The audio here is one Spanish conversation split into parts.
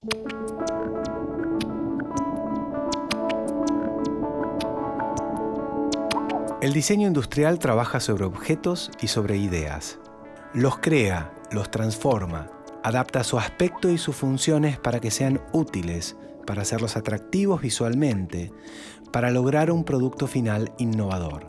El diseño industrial trabaja sobre objetos y sobre ideas. Los crea, los transforma, adapta su aspecto y sus funciones para que sean útiles, para hacerlos atractivos visualmente, para lograr un producto final innovador.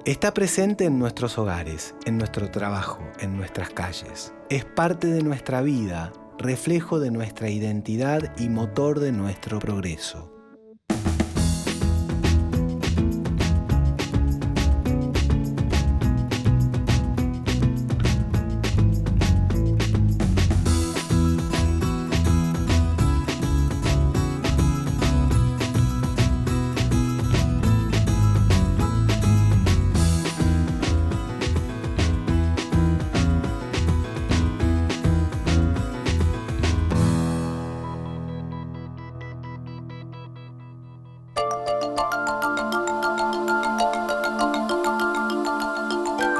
Está presente en nuestros hogares, en nuestro trabajo, en nuestras calles. Es parte de nuestra vida, reflejo de nuestra identidad y motor de nuestro progreso.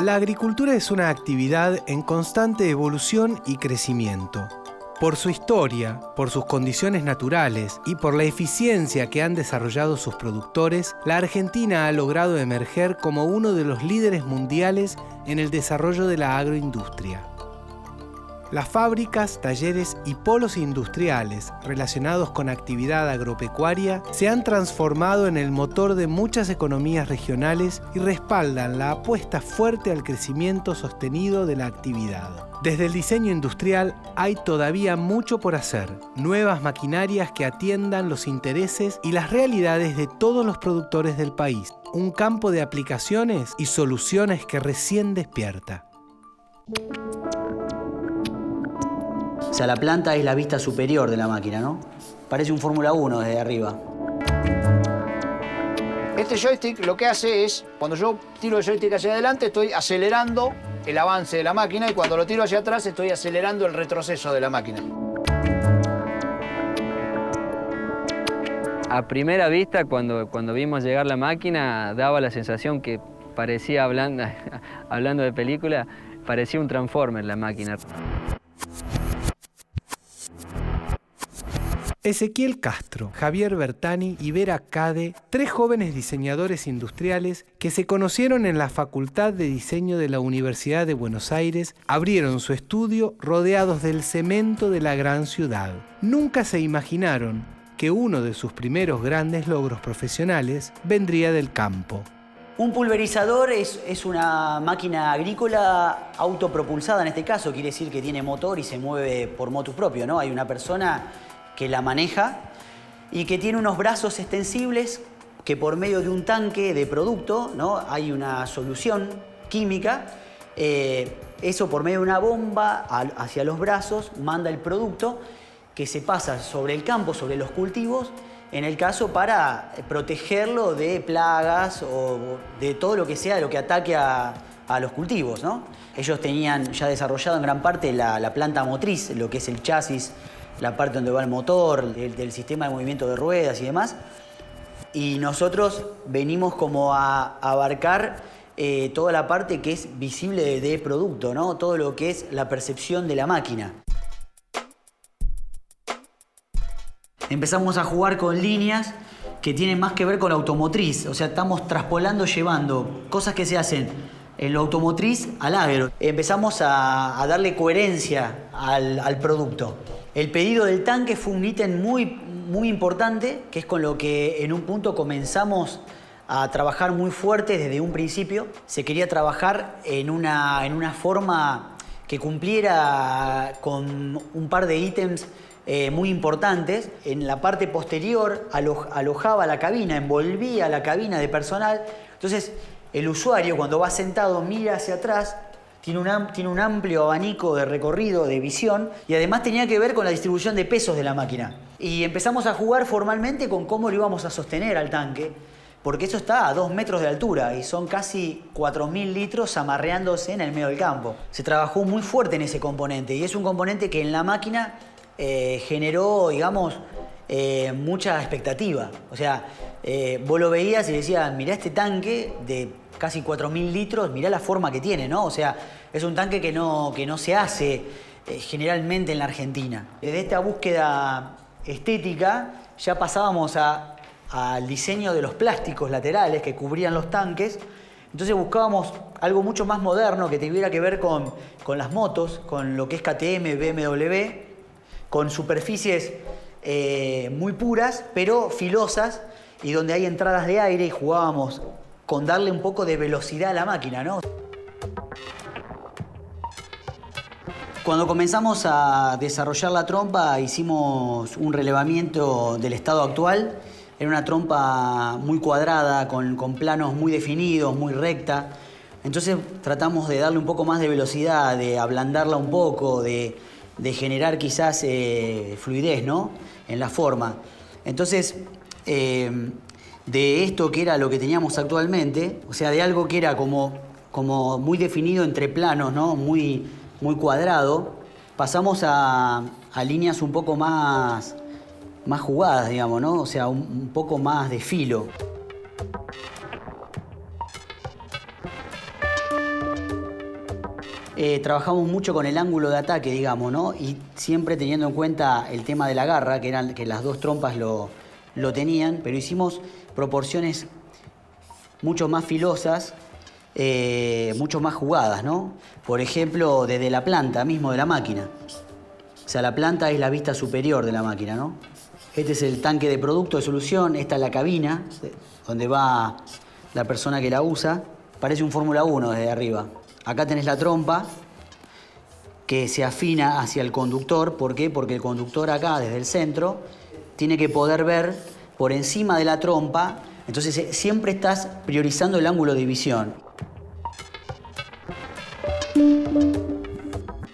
La agricultura es una actividad en constante evolución y crecimiento. Por su historia, por sus condiciones naturales y por la eficiencia que han desarrollado sus productores, la Argentina ha logrado emerger como uno de los líderes mundiales en el desarrollo de la agroindustria. Las fábricas, talleres y polos industriales relacionados con actividad agropecuaria se han transformado en el motor de muchas economías regionales y respaldan la apuesta fuerte al crecimiento sostenido de la actividad. Desde el diseño industrial hay todavía mucho por hacer, nuevas maquinarias que atiendan los intereses y las realidades de todos los productores del país, un campo de aplicaciones y soluciones que recién despierta. O sea, la planta es la vista superior de la máquina, ¿no? Parece un Fórmula 1 desde arriba. Este joystick lo que hace es, cuando yo tiro el joystick hacia adelante, estoy acelerando el avance de la máquina y cuando lo tiro hacia atrás, estoy acelerando el retroceso de la máquina. A primera vista, cuando vimos llegar la máquina, daba la sensación que parecía, hablando de película, parecía un Transformer la máquina. Ezequiel Castro, Javier Bertani y Vera Cade, tres jóvenes diseñadores industriales que se conocieron en la Facultad de Diseño de la Universidad de Buenos Aires, abrieron su estudio rodeados del cemento de la gran ciudad. Nunca se imaginaron que uno de sus primeros grandes logros profesionales vendría del campo. Un pulverizador es una máquina agrícola autopropulsada en este caso, quiere decir que tiene motor y se mueve por motus propio, ¿no? Hay una persona que la maneja y que tiene unos brazos extensibles que por medio de un tanque de producto, ¿no? Hay una solución química, eso por medio de una bomba hacia los brazos manda el producto que se pasa sobre el campo, sobre los cultivos, en el caso para protegerlo de plagas o de todo lo que sea, de lo que ataque a los cultivos, ¿no? Ellos tenían ya desarrollado en gran parte la planta motriz, lo que es el chasis, la parte donde va el motor, del sistema de movimiento de ruedas y demás. Y nosotros venimos como a abarcar toda la parte que es visible de producto, ¿no? Todo lo que es la percepción de la máquina. Empezamos a jugar con líneas que tienen más que ver con automotriz. O sea, estamos traspolando, llevando cosas que se hacen en lo automotriz al agro. Empezamos a darle coherencia al producto. El pedido del tanque fue un ítem muy importante, que es con lo que en un punto comenzamos a trabajar muy fuerte desde un principio. Se quería trabajar en una forma que cumpliera con un par de ítems muy importantes. En la parte posterior alojaba la cabina, envolvía la cabina de personal. Entonces, el usuario cuando va sentado mira hacia atrás, tiene un amplio abanico de recorrido, de visión, y además tenía que ver con la distribución de pesos de la máquina. Y empezamos a jugar formalmente con cómo lo íbamos a sostener al tanque, porque eso está a 2 metros de altura y son casi 4.000 litros amarreándose en el medio del campo. Se trabajó muy fuerte en ese componente y es un componente que en la máquina generó, digamos, mucha expectativa. O sea, vos lo veías y decías, mirá este tanque de casi 4.000 litros, mirá la forma que tiene, ¿no? O sea, es un tanque que no se hace generalmente en la Argentina. Desde esta búsqueda estética, ya pasábamos al diseño de los plásticos laterales que cubrían los tanques. Entonces buscábamos algo mucho más moderno que tuviera que ver con las motos, con lo que es KTM, BMW, con superficies muy puras, pero filosas, y donde hay entradas de aire, y jugábamos con darle un poco de velocidad a la máquina, ¿no? Cuando comenzamos a desarrollar la trompa, hicimos un relevamiento del estado actual. Era una trompa muy cuadrada, con planos muy definidos, muy recta. Entonces tratamos de darle un poco más de velocidad, de ablandarla un poco, de generar quizás fluidez, ¿no?, en la forma. Entonces, de esto que era lo que teníamos actualmente, o sea, de algo que era como muy definido entre planos, ¿no?, muy cuadrado, pasamos a líneas un poco más jugadas, digamos, ¿no? O sea, un poco más de filo. Trabajamos mucho con el ángulo de ataque, digamos, ¿no? Y siempre teniendo en cuenta el tema de la garra, que las dos trompas lo tenían, pero hicimos proporciones mucho más filosas, mucho más jugadas, ¿no? Por ejemplo, desde la planta mismo de la máquina. O sea, la planta es la vista superior de la máquina, ¿no? Este es el tanque de producto de solución, esta es la cabina, donde va la persona que la usa. Parece un Fórmula 1 desde arriba. Acá tenés la trompa que se afina hacia el conductor. ¿Por qué? Porque el conductor acá, desde el centro, tiene que poder ver por encima de la trompa. Entonces siempre estás priorizando el ángulo de visión.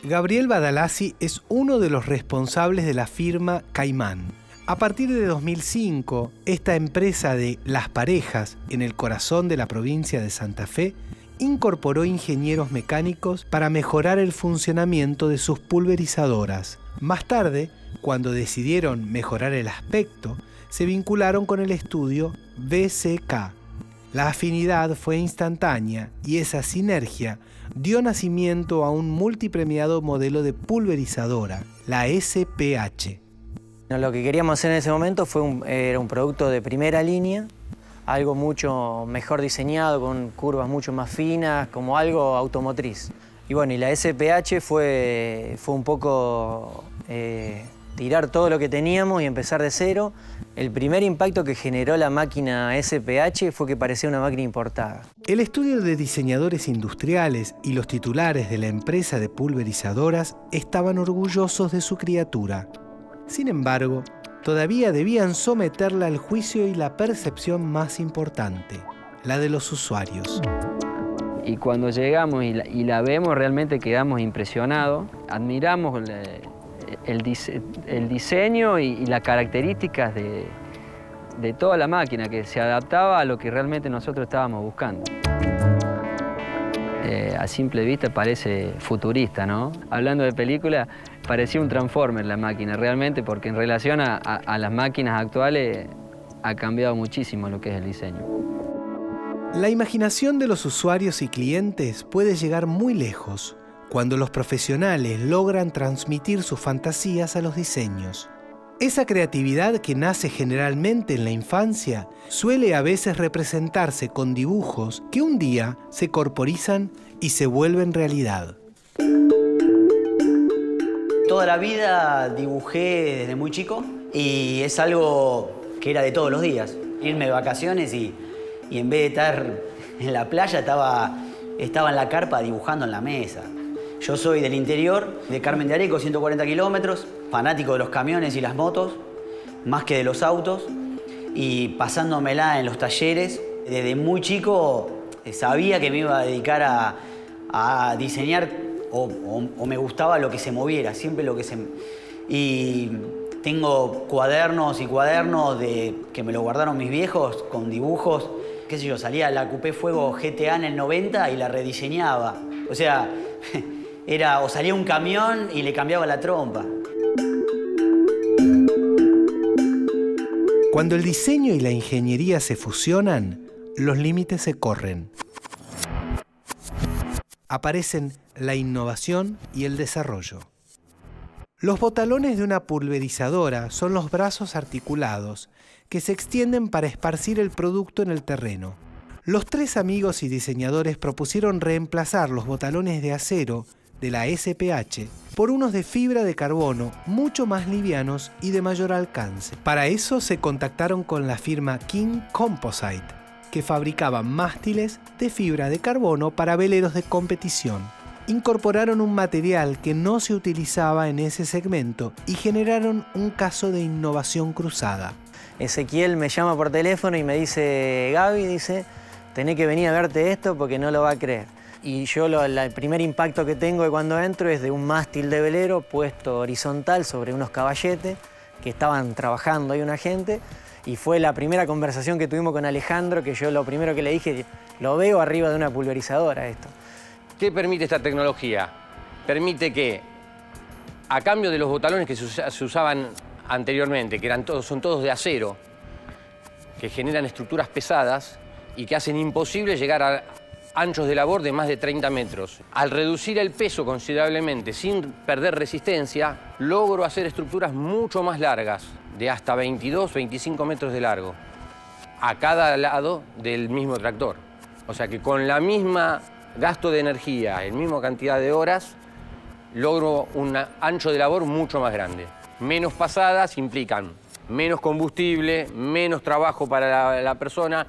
Gabriel Badalasi es uno de los responsables de la firma Caimán. A partir de 2005, esta empresa de Las Parejas, en el corazón de la provincia de Santa Fe, incorporó ingenieros mecánicos para mejorar el funcionamiento de sus pulverizadoras. Más tarde, cuando decidieron mejorar el aspecto, se vincularon con el estudio BCK. La afinidad fue instantánea y esa sinergia dio nacimiento a un multipremiado modelo de pulverizadora, la SPH. Lo que queríamos hacer en ese momento era un producto de primera línea, algo mucho mejor diseñado, con curvas mucho más finas, como algo automotriz. Y bueno, y la SPH fue un poco tirar todo lo que teníamos y empezar de cero. El primer impacto que generó la máquina SPH fue que parecía una máquina importada. El estudio de diseñadores industriales y los titulares de la empresa de pulverizadoras estaban orgullosos de su criatura. Sin embargo, todavía debían someterla al juicio y la percepción más importante, la de los usuarios. Y cuando llegamos y la vemos, realmente quedamos impresionados. Admiramos el diseño y las características de toda la máquina, que se adaptaba a lo que realmente nosotros estábamos buscando. A simple vista parece futurista, ¿no? Hablando de película, parecía un Transformer la máquina realmente, porque en relación a las máquinas actuales ha cambiado muchísimo lo que es el diseño. La imaginación de los usuarios y clientes puede llegar muy lejos cuando los profesionales logran transmitir sus fantasías a los diseños. Esa creatividad que nace generalmente en la infancia suele a veces representarse con dibujos que un día se corporizan y se vuelven realidad. Toda la vida dibujé desde muy chico y es algo que era de todos los días. Irme de vacaciones y en vez de estar en la playa estaba en la carpa dibujando en la mesa. Yo soy del interior, de Carmen de Areco, 140 kilómetros, fanático de los camiones y las motos, más que de los autos, y pasándomela en los talleres. Desde muy chico sabía que me iba a dedicar a diseñar o me gustaba lo que se moviera, siempre lo que se... Y tengo cuadernos y cuadernos que me lo guardaron mis viejos con dibujos. Qué sé yo, salía la Coupé Fuego GTA en el 90 y la rediseñaba. O sea... o salía un camión y le cambiaba la trompa. Cuando el diseño y la ingeniería se fusionan, los límites se corren. Aparecen la innovación y el desarrollo. Los botalones de una pulverizadora son los brazos articulados que se extienden para esparcir el producto en el terreno. Los 3 amigos y diseñadores propusieron reemplazar los botalones de acero de la SPH por unos de fibra de carbono mucho más livianos y de mayor alcance. Para eso se contactaron con la firma King Composite, que fabricaba mástiles de fibra de carbono para veleros de competición. Incorporaron un material que no se utilizaba en ese segmento y generaron un caso de innovación cruzada. Ezequiel me llama por teléfono y me dice, Gaby, dice, tenés que venir a verte esto porque no lo va a creer. Y yo el primer impacto que tengo de cuando entro es de un mástil de velero puesto horizontal sobre unos caballetes que estaban trabajando ahí una gente. Y fue la primera conversación que tuvimos con Alejandro, que yo lo primero que le dije, lo veo arriba de una pulverizadora esto. ¿Qué permite esta tecnología? Permite que, a cambio de los botalones que se usaban anteriormente, que son todos de acero, que generan estructuras pesadas y que hacen imposible llegar a anchos de labor de más de 30 metros. Al reducir el peso considerablemente sin perder resistencia, logro hacer estructuras mucho más largas, de hasta 22, 25 metros de largo, a cada lado del mismo tractor. O sea que con la misma gasto de energía, el mismo cantidad de horas, logro un ancho de labor mucho más grande. Menos pasadas implican menos combustible, menos trabajo para la persona.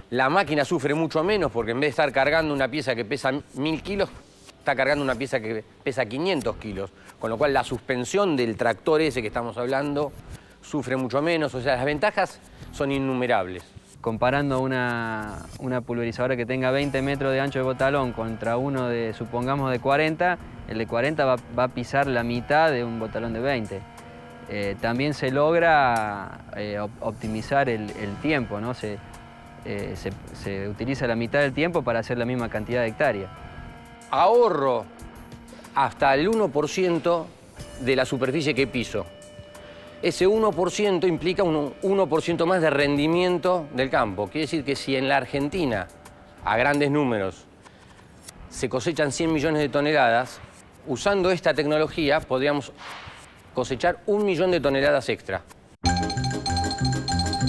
La máquina sufre mucho menos porque en vez de estar cargando una pieza que pesa 1000 kilos, está cargando una pieza que pesa 500 kilos. Con lo cual la suspensión del tractor ese que estamos hablando sufre mucho menos. O sea, las ventajas son innumerables. Comparando una pulverizadora que tenga 20 metros de ancho de botalón contra uno de, supongamos, de 40, el de 40 va a pisar la mitad de un botalón de 20. También se logra optimizar el tiempo, ¿no? Se utiliza la mitad del tiempo para hacer la misma cantidad de hectáreas. Ahorro hasta el 1% de la superficie que piso. Ese 1% implica un 1% más de rendimiento del campo. Quiere decir que si en la Argentina, a grandes números, se cosechan 100 millones de toneladas, usando esta tecnología podríamos cosechar 1 millón de toneladas extra.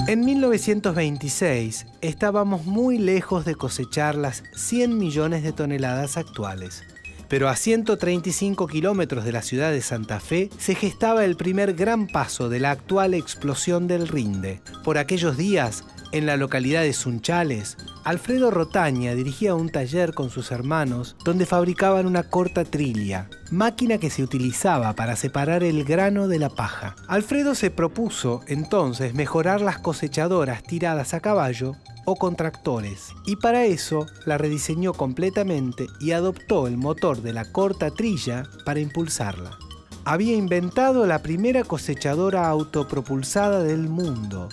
En 1926 estábamos muy lejos de cosechar las 100 millones de toneladas actuales. Pero a 135 kilómetros de la ciudad de Santa Fe se gestaba el primer gran paso de la actual explosión del Rinde. Por aquellos días, en la localidad de Sunchales, Alfredo Rotaña dirigía un taller con sus hermanos donde fabricaban una corta trilla, máquina que se utilizaba para separar el grano de la paja. Alfredo se propuso entonces mejorar las cosechadoras tiradas a caballo o con tractores, y para eso la rediseñó completamente y adoptó el motor de la corta trilla para impulsarla. Había inventado la primera cosechadora autopropulsada del mundo.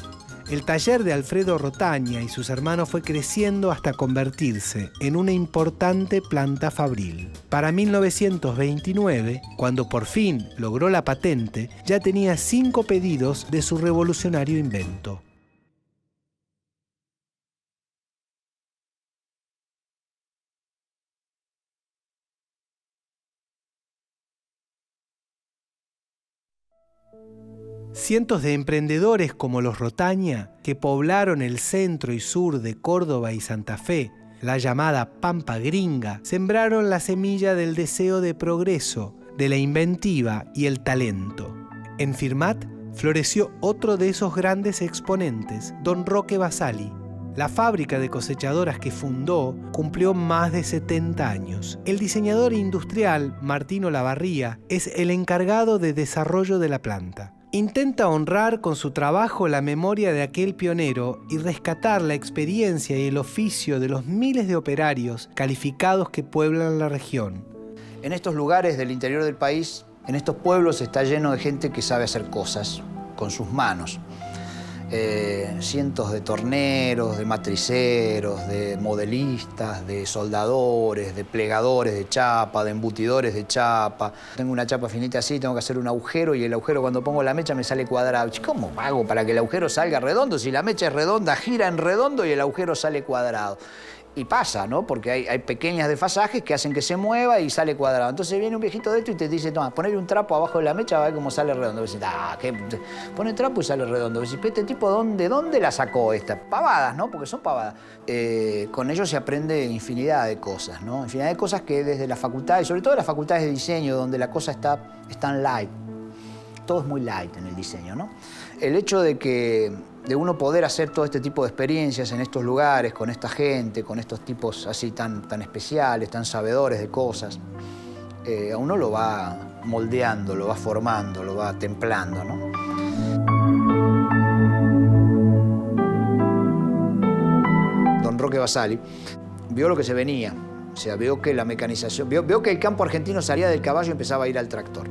El taller de Alfredo Rotaña y sus hermanos fue creciendo hasta convertirse en una importante planta fabril. Para 1929, cuando por fin logró la patente, ya tenía 5 pedidos de su revolucionario invento. Cientos de emprendedores como los Rotaña, que poblaron el centro y sur de Córdoba y Santa Fe, la llamada Pampa Gringa, sembraron la semilla del deseo de progreso, de la inventiva y el talento. En Firmat floreció otro de esos grandes exponentes, don Roque Basali. La fábrica de cosechadoras que fundó cumplió más de 70 años. El diseñador industrial Martino Lavarría es el encargado de desarrollo de la planta. Intenta honrar con su trabajo la memoria de aquel pionero y rescatar la experiencia y el oficio de los miles de operarios calificados que pueblan la región. En estos lugares del interior del país, en estos pueblos, está lleno de gente que sabe hacer cosas con sus manos. Cientos de torneros, de matriceros, de modelistas, de soldadores, de plegadores de chapa, de embutidores de chapa. Tengo una chapa finita así, tengo que hacer un agujero y el agujero cuando pongo la mecha me sale cuadrado. ¿Cómo hago para que el agujero salga redondo? Si la mecha es redonda, gira en redondo y el agujero sale cuadrado. Y pasa, ¿no? Porque hay pequeños desfasajes que hacen que se mueva y sale cuadrado. Entonces viene un viejito de esto y te dice, toma, poner un trapo abajo de la mecha, va a ver cómo sale redondo. Vos decís, ¿qué? Pone el trapo y sale redondo. Vos decís, este tipo, ¿dónde la sacó esta? Pavadas, ¿no? Porque son pavadas. Con ellos se aprende infinidad de cosas, ¿no? Infinidad de cosas que desde la facultad, y sobre todo las facultades de diseño, donde la cosa está en light. Todo es muy light en el diseño, ¿no? El hecho de uno poder hacer todo este tipo de experiencias en estos lugares, con esta gente, con estos tipos así tan especiales, tan sabedores de cosas, a uno lo va moldeando, lo va formando, lo va templando, ¿no? Don Roque Basali vio lo que se venía, o sea, vio que la mecanización, vio que el campo argentino salía del caballo y empezaba a ir al tractor.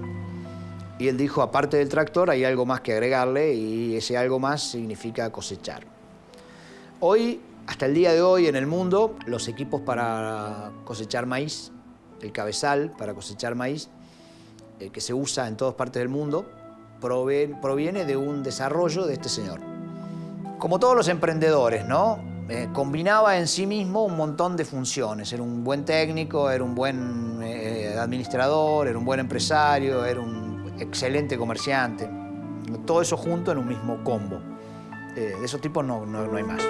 Y él dijo, aparte del tractor hay algo más que agregarle y ese algo más significa cosechar. Hoy, hasta el día de hoy en el mundo, los equipos para cosechar maíz, el cabezal para cosechar maíz, que se usa en todas partes del mundo, proviene de un desarrollo de este señor. Como todos los emprendedores, ¿no? Combinaba en sí mismo un montón de funciones. Era un buen técnico, era un buen administrador, era un buen empresario, era un excelente comerciante. Todo eso junto en un mismo combo. De esos tipos no hay más.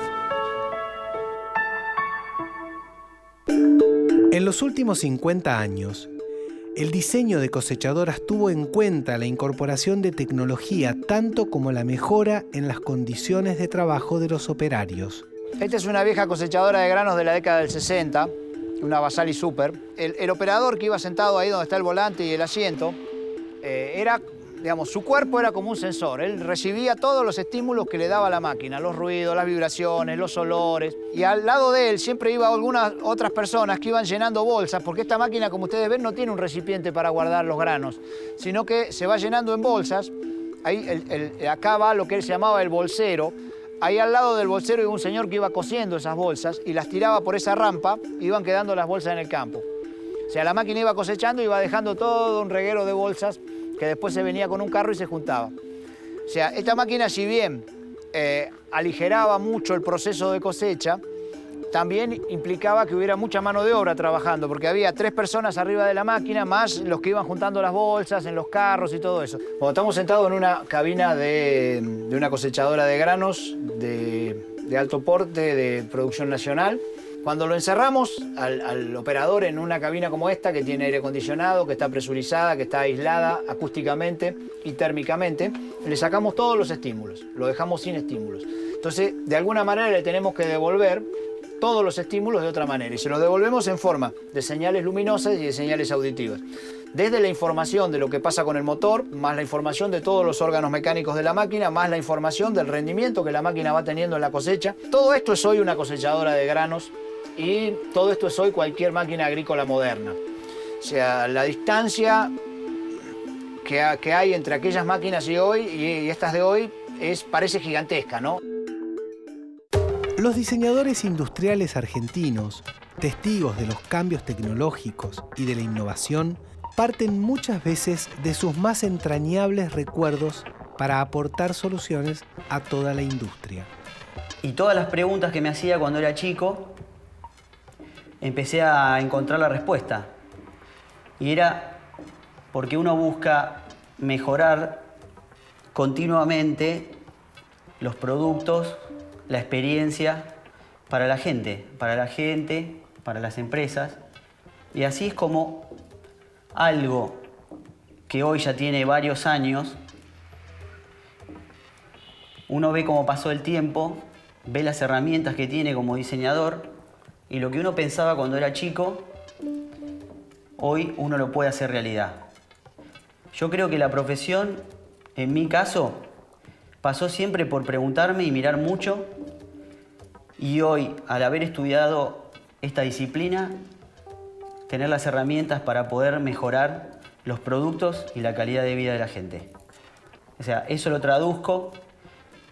En los últimos 50 años, el diseño de cosechadoras tuvo en cuenta la incorporación de tecnología tanto como la mejora en las condiciones de trabajo de los operarios. Esta es una vieja cosechadora de granos de la década del 60, una Basali Super. El operador que iba sentado ahí donde está el volante y el asiento, su cuerpo era como un sensor. Él recibía todos los estímulos que le daba la máquina, los ruidos, las vibraciones, los olores. Y al lado de él siempre iba algunas otras personas que iban llenando bolsas, porque esta máquina, como ustedes ven, no tiene un recipiente para guardar los granos, sino que se va llenando en bolsas. Ahí, acá va lo que él se llamaba el bolsero. Ahí al lado del bolsero iba un señor que iba cosiendo esas bolsas y las tiraba por esa rampa y iban quedando las bolsas en el campo. O sea, la máquina iba cosechando y iba dejando todo un reguero de bolsas que después se venía con un carro y se juntaba. O sea, esta máquina, si bien aligeraba mucho el proceso de cosecha, también implicaba que hubiera mucha mano de obra trabajando, porque había 3 personas arriba de la máquina, más los que iban juntando las bolsas en los carros y todo eso. Bueno, estamos sentados en una cabina de una cosechadora de granos de alto porte, de producción nacional. Cuando lo encerramos al operador en una cabina como esta, que tiene aire acondicionado, que está presurizada, que está aislada acústicamente y térmicamente, le sacamos todos los estímulos, lo dejamos sin estímulos. Entonces, de alguna manera le tenemos que devolver todos los estímulos de otra manera y se los devolvemos en forma de señales luminosas y de señales auditivas. Desde la información de lo que pasa con el motor, más la información de todos los órganos mecánicos de la máquina, más la información del rendimiento que la máquina va teniendo en la cosecha. Todo esto es hoy una cosechadora de granos y todo esto es hoy cualquier máquina agrícola moderna. O sea, la distancia que hay entre aquellas máquinas y hoy y estas de hoy parece gigantesca, ¿no? Los diseñadores industriales argentinos, testigos de los cambios tecnológicos y de la innovación, parten muchas veces de sus más entrañables recuerdos para aportar soluciones a toda la industria. Y todas las preguntas que me hacía cuando era chico, empecé a encontrar la respuesta. Y era porque uno busca mejorar continuamente los productos, la experiencia para la gente, para las empresas. Y así es como algo que hoy ya tiene varios años, uno ve cómo pasó el tiempo, ve las herramientas que tiene como diseñador y lo que uno pensaba cuando era chico, hoy uno lo puede hacer realidad. Yo creo que la profesión, en mi caso, pasó siempre por preguntarme y mirar mucho y hoy, al haber estudiado esta disciplina, tener las herramientas para poder mejorar los productos y la calidad de vida de la gente. O sea, eso lo traduzco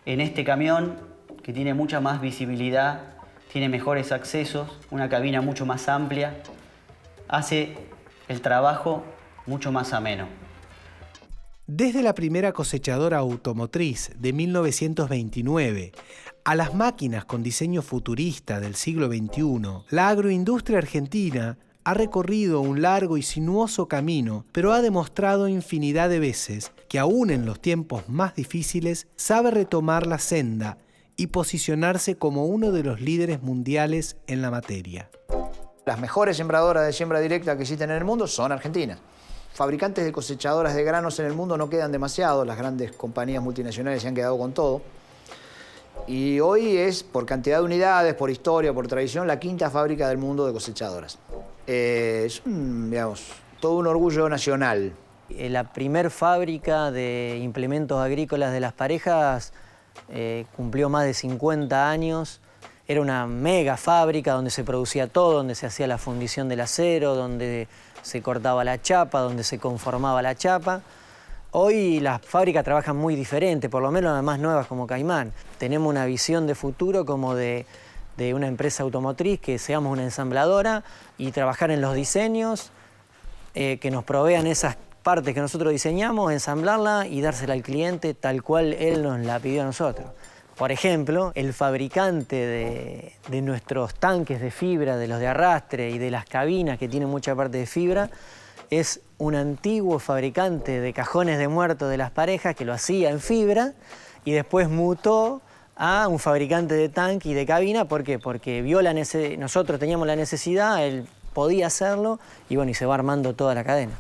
en este camión que tiene mucha más visibilidad, tiene mejores accesos, una cabina mucho más amplia, hace el trabajo mucho más ameno. Desde la primera cosechadora automotriz de 1929 A las máquinas con diseño futurista del siglo XXI, la agroindustria argentina ha recorrido un largo y sinuoso camino, pero ha demostrado infinidad de veces que aún en los tiempos más difíciles sabe retomar la senda y posicionarse como uno de los líderes mundiales en la materia. Las mejores sembradoras de siembra directa que existen en el mundo son argentinas. Fabricantes de cosechadoras de granos en el mundo no quedan demasiados, las grandes compañías multinacionales se han quedado con todo. Y hoy es, por cantidad de unidades, por historia, por tradición, la quinta fábrica del mundo de cosechadoras. Es, digamos, todo un orgullo nacional. La primer fábrica de implementos agrícolas de Las Parejas cumplió más de 50 años. Era una mega fábrica donde se producía todo, donde se hacía la fundición del acero, donde se cortaba la chapa, donde se conformaba la chapa. Hoy las fábricas trabajan muy diferente, por lo menos las más nuevas como Caimán. Tenemos una visión de futuro como de una empresa automotriz, que seamos una ensambladora y trabajar en los diseños, que nos provean esas partes que nosotros diseñamos, ensamblarla y dársela al cliente tal cual él nos la pidió a nosotros. Por ejemplo, el fabricante de nuestros tanques de fibra, de los de arrastre y de las cabinas que tienen mucha parte de fibra, es un antiguo fabricante de cajones de muertos de Las Parejas que lo hacía en fibra y después mutó a un fabricante de tanque y de cabina. ¿Por qué? Porque nosotros teníamos la necesidad, él podía hacerlo y bueno, y se va armando toda la cadena.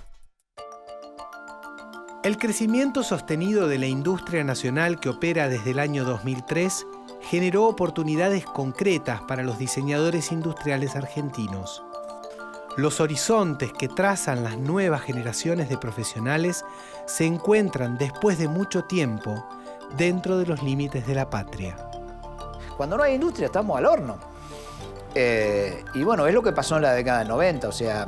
El crecimiento sostenido de la industria nacional que opera desde el año 2003 generó oportunidades concretas para los diseñadores industriales argentinos. Los horizontes que trazan las nuevas generaciones de profesionales se encuentran después de mucho tiempo dentro de los límites de la patria. Cuando no hay industria estamos al horno. Y bueno, es lo que pasó en la década del 90. O sea,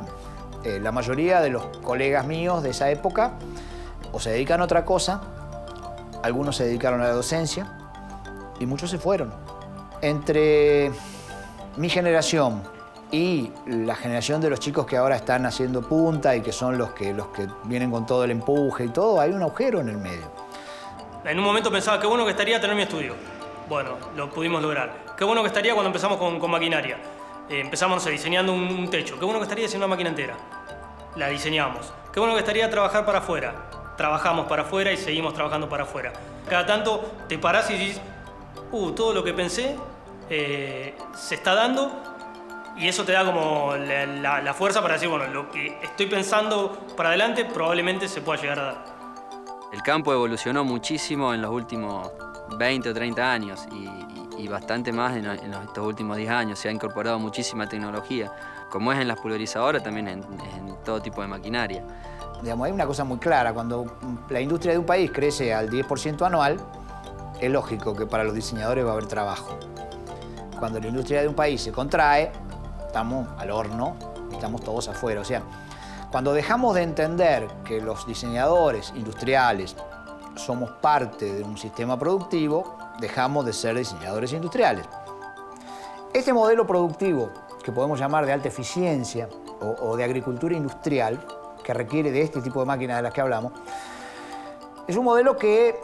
la mayoría de los colegas míos de esa época o se dedican a otra cosa, algunos se dedicaron a la docencia y muchos se fueron. Entre mi generación y la generación de los chicos que ahora están haciendo punta y que son los que vienen con todo el empuje y todo, hay un agujero en el medio. En un momento pensaba, qué bueno que estaría tener mi estudio. Bueno, lo pudimos lograr. Qué bueno que estaría cuando empezamos con maquinaria. Empezamos, no sé, diseñando un techo. Qué bueno que estaría haciendo una máquina entera. La diseñamos. Qué bueno que estaría trabajar para afuera. Trabajamos para afuera y seguimos trabajando para afuera. Cada tanto te parás y dices, todo lo que pensé se está dando, y eso te da como la fuerza para decir, bueno, lo que estoy pensando para adelante probablemente se pueda llegar a dar. El campo evolucionó muchísimo en los últimos 20 o 30 años y bastante más en estos últimos 10 años. Se ha incorporado muchísima tecnología, como es en las pulverizadoras, también en todo tipo de maquinaria. Digamos, hay una cosa muy clara, cuando la industria de un país crece al 10% anual, es lógico que para los diseñadores va a haber trabajo. Cuando la industria de un país se contrae, estamos al horno, estamos todos afuera. O sea, cuando dejamos de entender que los diseñadores industriales somos parte de un sistema productivo, dejamos de ser diseñadores industriales. Este modelo productivo, que podemos llamar de alta eficiencia o de agricultura industrial, que requiere de este tipo de máquinas de las que hablamos, es un modelo que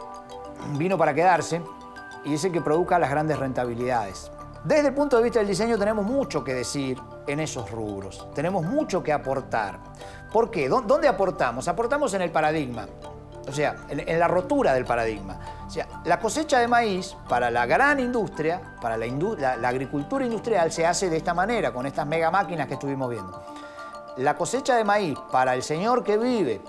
vino para quedarse y es el que produzca las grandes rentabilidades. Desde el punto de vista del diseño tenemos mucho que decir en esos rubros, tenemos mucho que aportar. ¿Por qué? ¿Dónde aportamos? Aportamos en el paradigma, o sea, en la rotura del paradigma. O sea, la cosecha de maíz para la gran industria, para la agricultura industrial, se hace de esta manera, con estas mega máquinas que estuvimos viendo. La cosecha de maíz para el señor que vive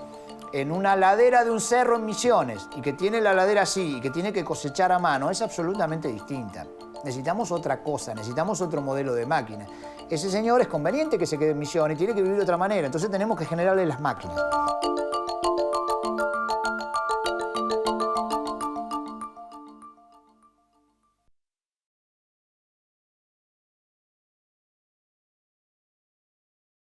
en una ladera de un cerro en Misiones y que tiene la ladera así y que tiene que cosechar a mano es absolutamente distinta. Necesitamos otra cosa, necesitamos otro modelo de máquina. Ese señor es conveniente que se quede en Misiones y tiene que vivir de otra manera, entonces tenemos que generarle las máquinas.